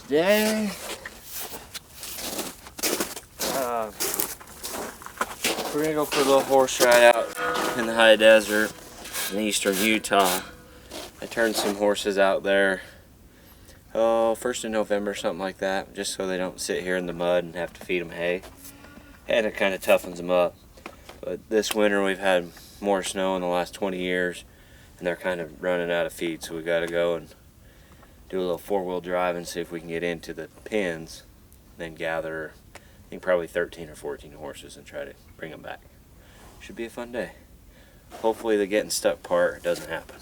Today, we're gonna go for a little horse ride out in the high desert in eastern Utah. I turned some horses out there, first of November, something like that, just so they don't sit here in the mud and have to feed them hay. And it kind of toughens them up. But this winter we've had more snow in the last 20 years, and they're kind of running out of feed, so we gotta go and do a little four-wheel drive and see if we can get into the pens, then gather, I think probably 13 or 14 horses and try to bring them back. Should be a fun day. Hopefully the getting stuck part doesn't happen.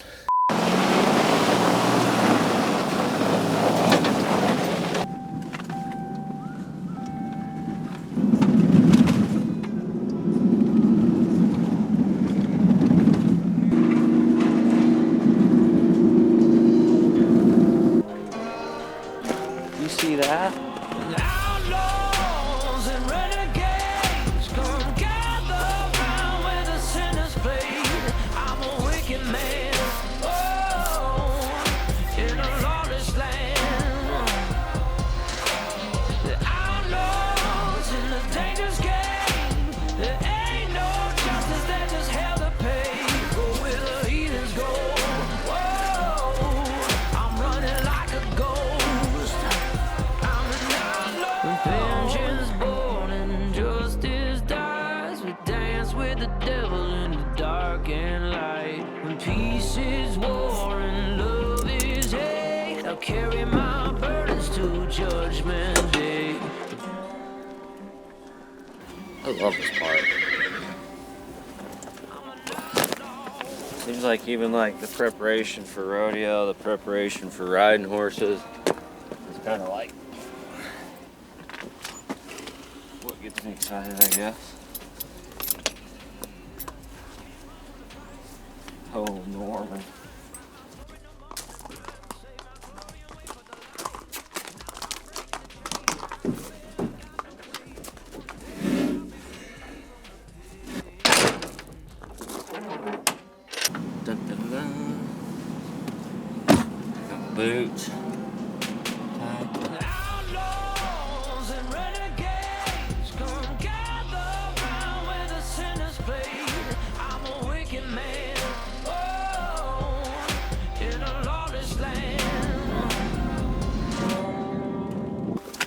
You see that? Outlaws and renegades come gather round where the sinners play. I'm a wicked man, in a lawless land. The outlaws in the dangerous game. There ain't no justice, there's just hell to pay. Go where the heathens go. I'm running like a ghost. Vengeance born and justice dies. We dance with the devil in the dark and light. When peace is war and love is hate, I'll carry my burdens to judgment day. I love this part. Seems like even like the preparation for rodeo, the preparation for riding horses, is kind of like what gets me excited, I guess. Oh, Norman. Dun, dun, dun. Got my boots. Outlaws and renegades come gather round where the sinners play. I'm a wicked man, in a lawless land.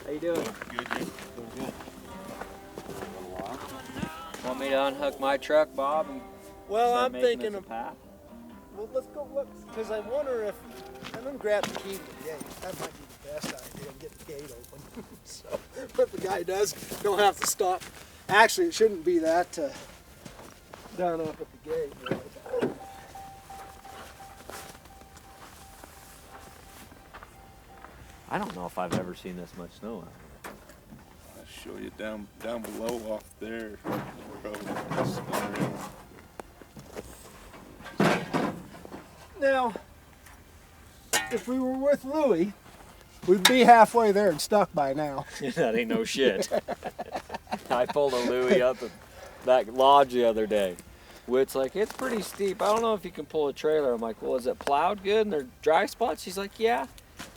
How you doing? Good. Doing good. Want me to unhook my truck, Bob? And Well, start I'm making thinking us a of. path? Well, let's go look, because I wonder if. I'm going to grab the key to the gate. That might be the best idea, get the gate open. So, what the guy does, don't have to stop. Actually, it shouldn't be that down up at the gate. Right? I don't know if I've ever seen this much snow out here. I'll show you down below off there. Now, if we were with Louie, we'd be halfway there and stuck by now. That ain't no shit. I pulled a Louie up at that lodge the other day. Whit's like, it's pretty steep. I don't know if you can pull a trailer. I'm like, well, is it plowed good and there dry spots? She's like, yeah.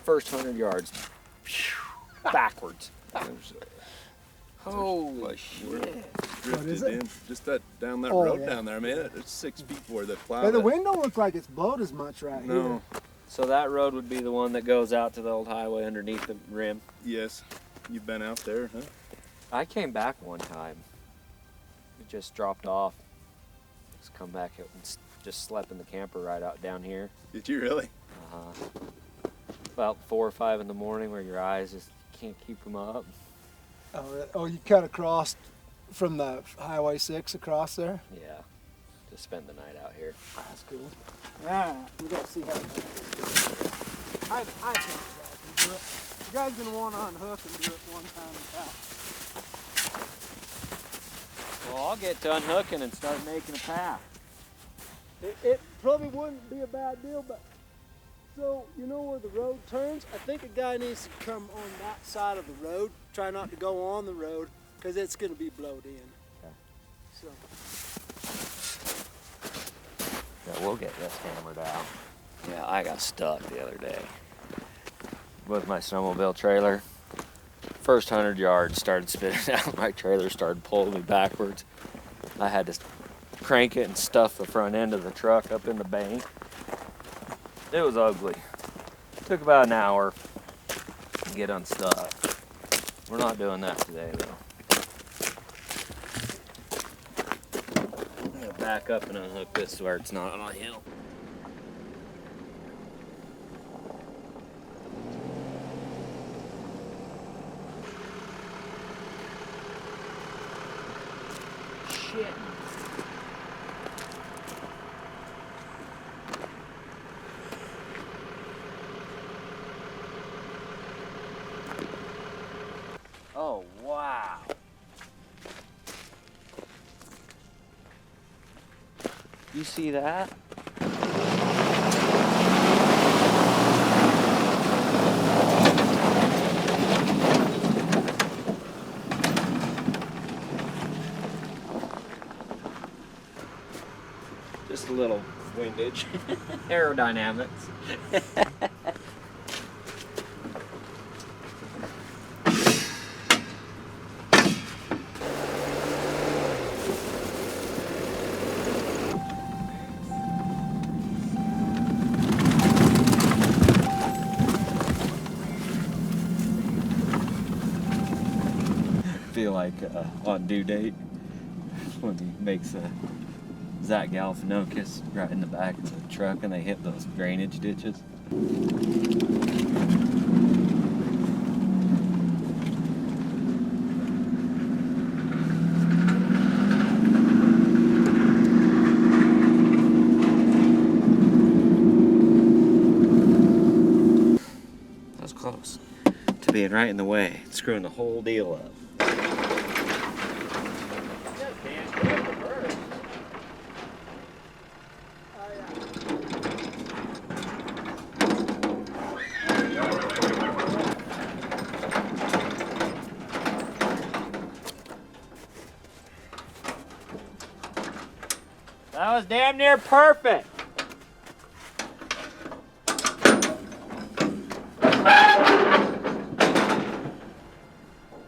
First 100 yards, backwards. Holy shit. What is Drifted it? in, just that down that Oh, road yeah. down there. I mean, it's 6 feet where the plow. Hey, the wind don't look like it's blowed as much right No. So that road would be the one that goes out to the old highway underneath the rim. Yes. You've been out there, huh? I came back one time. It just dropped off. Just come back and just slept in the camper right out down here. Did you really? About 4 or 5 in the morning, where your eyes just can't keep them up. Oh, you cut across from the Highway 6 across there? Yeah, just spend the night out here. That's cool. Alright, we gotta see how I think you guys can do it. You guys gonna want to unhook and do it one time and out. Well, I'll get to unhooking and start making a path. It probably wouldn't be a bad deal, but so you know where the road turns? I think a guy needs to come on that side of the road. Try not to go on the road because it's going to be blowed in. Okay. So Yeah, we'll get this hammered out. Yeah, I got stuck the other day. with my snowmobile trailer. First 100 yards started spinning out. My trailer started pulling me backwards. I had to crank it and stuff the front end of the truck up in the bank. It was ugly. Took about an hour to get unstuck. We're not doing that today though. I'm gonna back up and unhook this where it's not on a hill. Shit. Oh, wow. You see that? Just a little windage. Aerodynamics. Feel like on due date when he makes Zach Galifianakis right in the back of the truck and they hit those drainage ditches. That was close to being right in the way, screwing the whole deal up. That was damn near perfect. I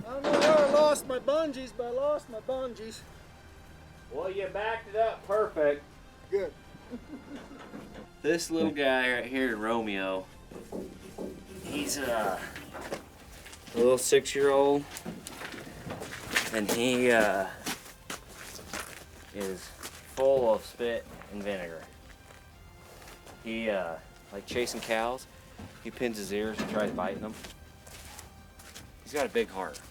don't know where I lost my bungees, but I lost my bungees. Well, you backed it up perfect. Good. This little guy right here, Romeo, he's a little 6-year-old, and he is full of spit and vinegar. He, like chasing cows, he pins his ears and tries biting them. He's got a big heart.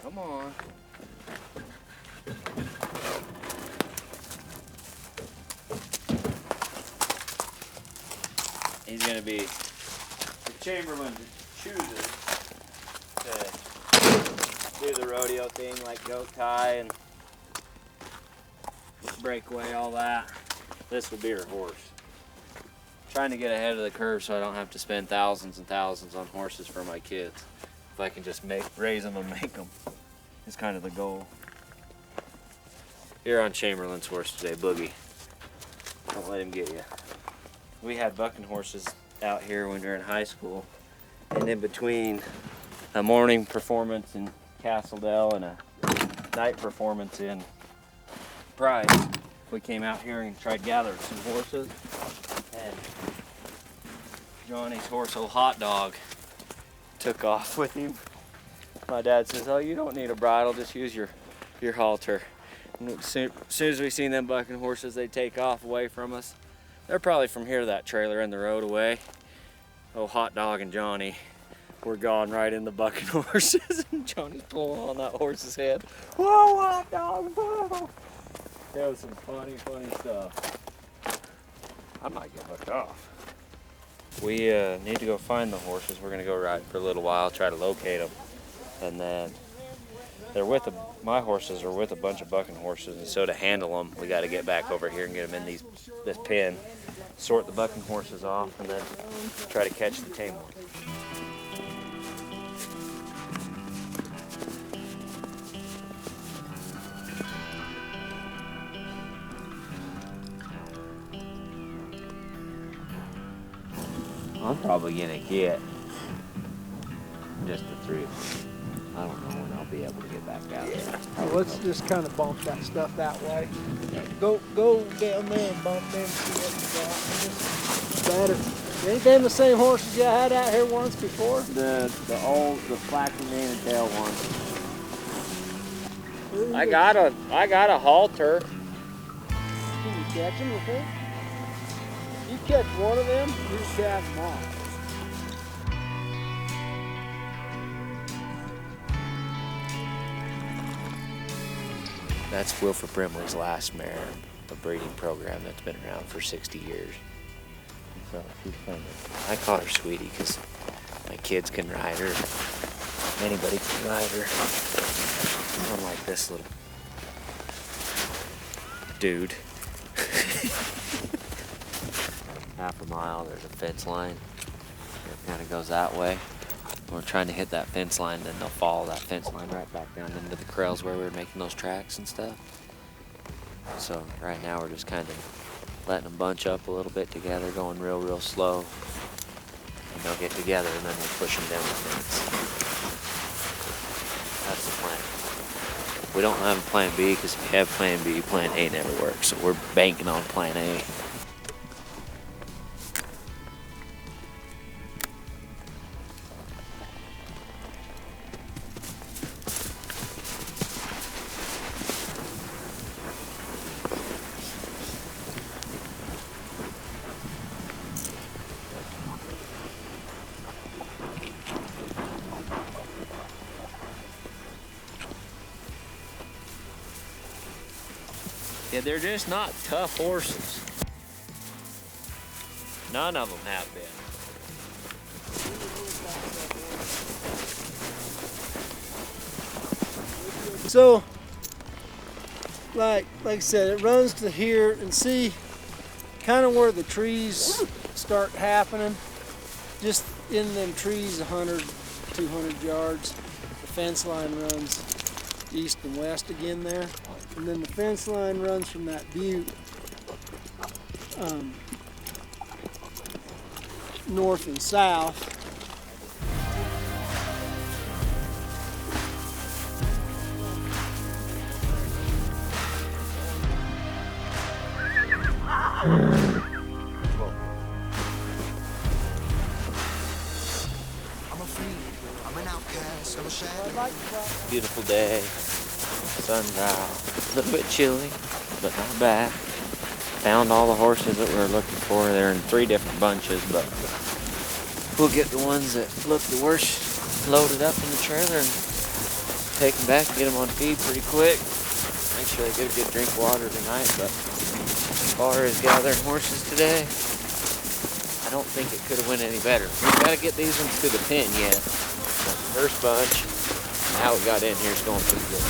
Come on. He's gonna be the Chamberlain chooses to do the rodeo thing like goat tie and breakaway, all that. This will be her horse. Trying to get ahead of the curve so I don't have to spend thousands and thousands on horses for my kids. If I can just raise them and make them, is kind of the goal. You're on Chamberlain's horse today, Boogie. Don't let him get you. We had bucking horses out here when we were in high school, and in between a morning performance in Castledale and a night performance in Price, we came out here and tried gathering some horses, and Johnny's horse, old Hot Dog, took off with him. My dad says, "Oh, you don't need a bridle, just use your halter." And as soon as we seen them bucking horses, they take off away from us. They're probably from here to that trailer in the road away. Oh, Hot Dog and Johnny were gone right in the bucking horses, and Johnny's pulling on that horse's head. Whoa, Hot Dog, whoa! That was some funny stuff. I might get hooked off. We need to go find the horses. We're gonna go ride for a little while, try to locate them, and then they're with my horses are with a bunch of bucking horses, and so to handle them, we got to get back over here and get them in this pen, sort the bucking horses off, and then try to catch the tame ones. I'm probably gonna get just the 3 of them. I don't know when I'll be able to get back out there. Well, let's just kind of bump that stuff that way. Go down there and bump them, see what you got. Better. Ain't them the same horses you had out here once before? The flaxen mane and tail one. I got a halter. Can you catch them, you think? You catch one of them, you catch them all. That's Wilford Brimley's last mare, a breeding program that's been around for 60 years. So she's kind of, I call her Sweetie because my kids can ride her. Anybody can ride her. Unlike this little dude. Half a mile, there's a fence line. It kind of goes that way. We're trying to hit that fence line, then they'll follow that fence line right back down into the corrals where we were making those tracks and stuff. So right now we're just kind of letting them bunch up a little bit together, going real slow. And they'll get together and then we'll push them down the fence. That's the plan. We don't have a plan B because if we have plan B, plan A never works. So we're banking on plan A. Yeah, they're just not tough horses. None of them have been. So, like I said, it runs to here and see kind of where the trees start happening. Just in them trees, 100, 200 yards. The fence line runs east and west again there. And then the fence line runs from that butte north and south. Beautiful day. Sun's out. A little bit chilly, but not bad. Found all the horses that we were looking for. They're in 3 different bunches, but we'll get the ones that look the worst loaded up in the trailer and take them back and get them on feed pretty quick. Make sure they get a good drink of water tonight, but as far as gathering horses today, I don't think it could have went any better. We've got to get these ones to the pen yet. But the first bunch, how it got in here is going pretty good.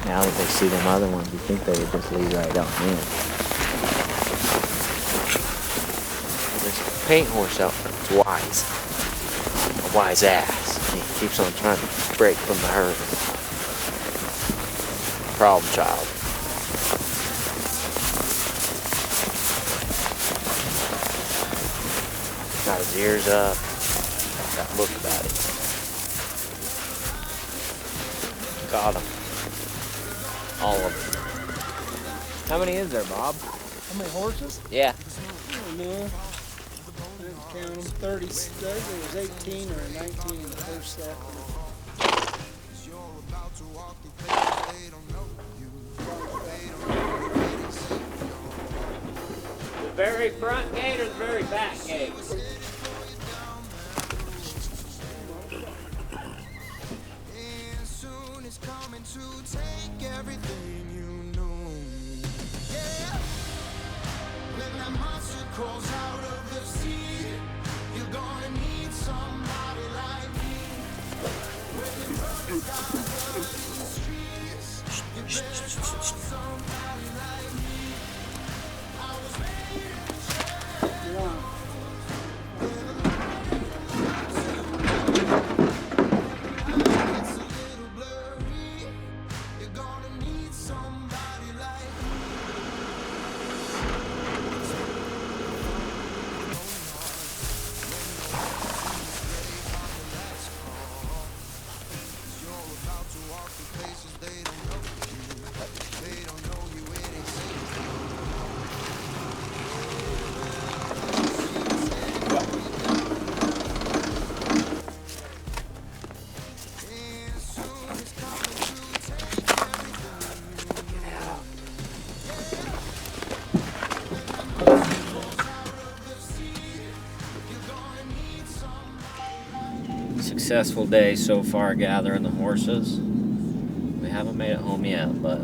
Now that they see them other ones, you think they would just lead right on in. There's a paint horse out there. It's wise. A wise ass. He keeps on trying to break from the herd. Problem child. Got his ears up. Got look about it. Got him. All of them. How many is there, Bob? How many horses? Yeah. I don't know. I didn't count them. 30. There was 18 or 19 in the first set. The very front gate or the very back gate? Crawls out of the sea, you're gonna need somebody like me. When the brothers got blood in the streets, you better call somebody like me. I was made to share. It's a little blurry. You're gonna successful day so far gathering the horses. We haven't made it home yet, but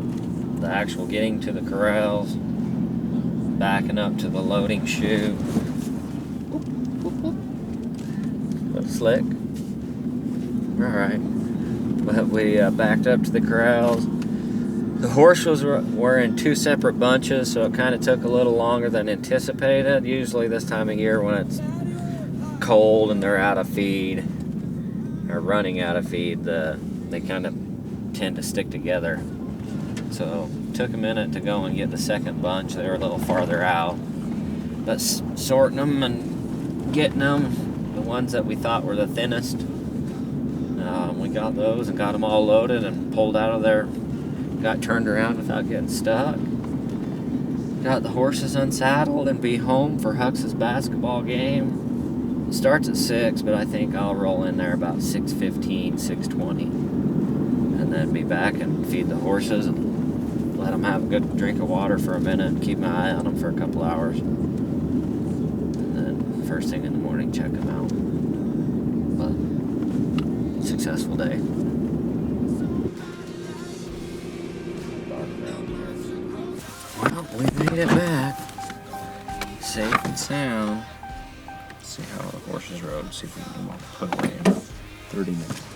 the actual getting to the corrals, backing up to the loading chute, little slick. Alright, but we backed up to the corrals. The horses were in two separate bunches, so it kind of took a little longer than anticipated. Usually this time of year when it's cold and they're out of feed, or running out of feed, they kind of tend to stick together. So it took a minute to go and get the second bunch. They were a little farther out. But sorting them and getting them, the ones that we thought were the thinnest, we got those and got them all loaded and pulled out of there. Got turned around without getting stuck. Got the horses unsaddled and be home for Hux's basketball game. It starts at 6, but I think I'll roll in there about 6:15, 6:20. And then be back and feed the horses and let them have a good drink of water for a minute and keep my eye on them for a couple hours. And then first thing in the morning, check them out. But successful day. Well, we made it back, safe and sound. Let's see how the horses rode, see if we can get them all put away in 30 minutes.